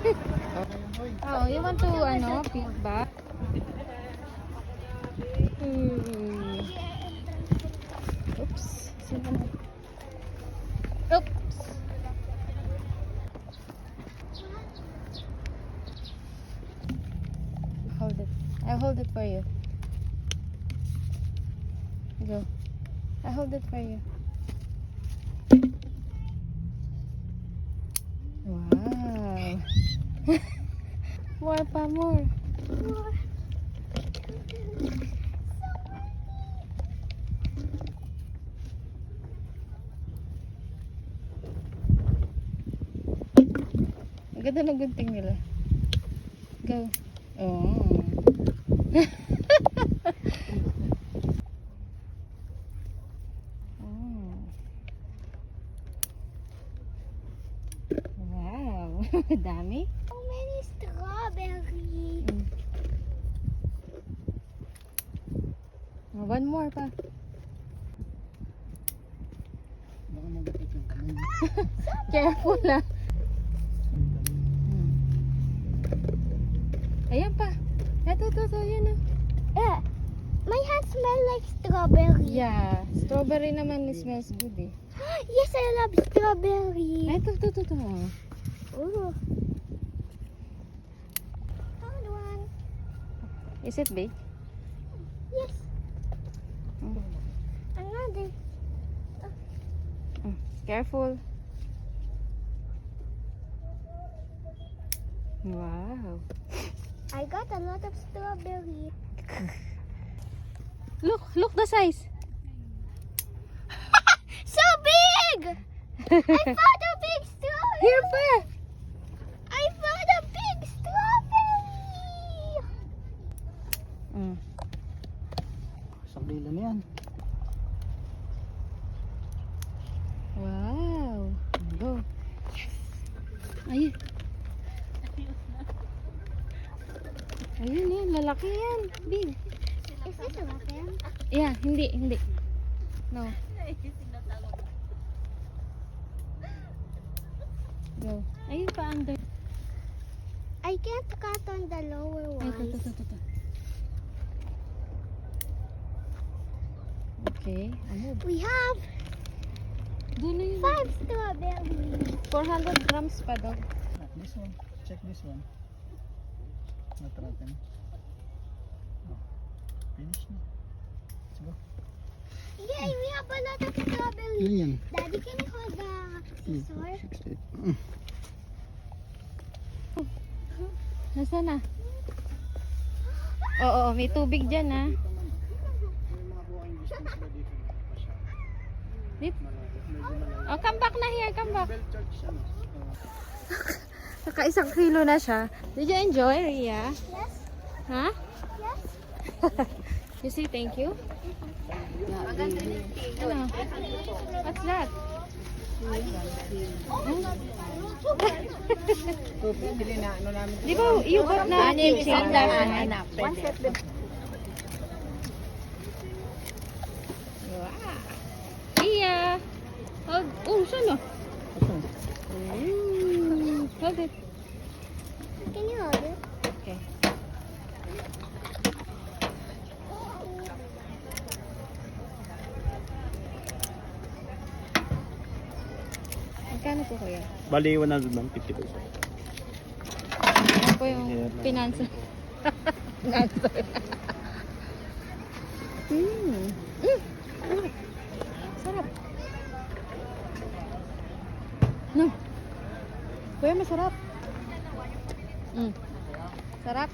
Oh, you want to, feedback? Oops. Oops. Hold it. I'll hold it for you. Go. I'll hold it for you. Wow. More pa, more. Ang ganda ng gunting nila. Go. Oh. Oh. Wow. Dami. So many strawberries. One more pa. Baka mabutit yung kamay. Careful na. Ayan pa. Ito, yan na. My hand smells like strawberry. Yeah. Strawberry naman smells good eh. Yes, I love strawberry. Ito. Ooh. Found one. Is it big? Yes. Mm. Another. Careful. Wow. I got a lot of strawberry. Look the size. So big! I found a big strawberry. Here pa. I found a big strawberry. Isang kilo na yan. Wow. Go. Ayun. Ayun yan, lalaki yan. Big. Is this a muffin? Yeah, hindi. No. Go. Ayun pa under. I can't cut on the lower Ay, ones. ito. Okay. We have Doon na yun. 5 strawberries. 400 grams pa daw. This one. Check this one. Not natin. Finish na. Let's go. Yay, we have a lot of strawberries. Ano yan? Daddy, can you hold the scissor? Nasaan na? Oo, may tubig dyan ha. Oh, come back na here, come back. Saka 1 kilo na siya. Did you enjoy, Ria? Yes. Ha? Yes. You say thank you? Ano? What's that? Di ba you got na chain last night? Wow. Ria! Saan o? Hold it. Can you hold it? Okay. Magkano po kuya? Bali, 150 pesos. Ano po yung pinansa? Pinansa. Sarap. No. Kuya, masarap. Sarap.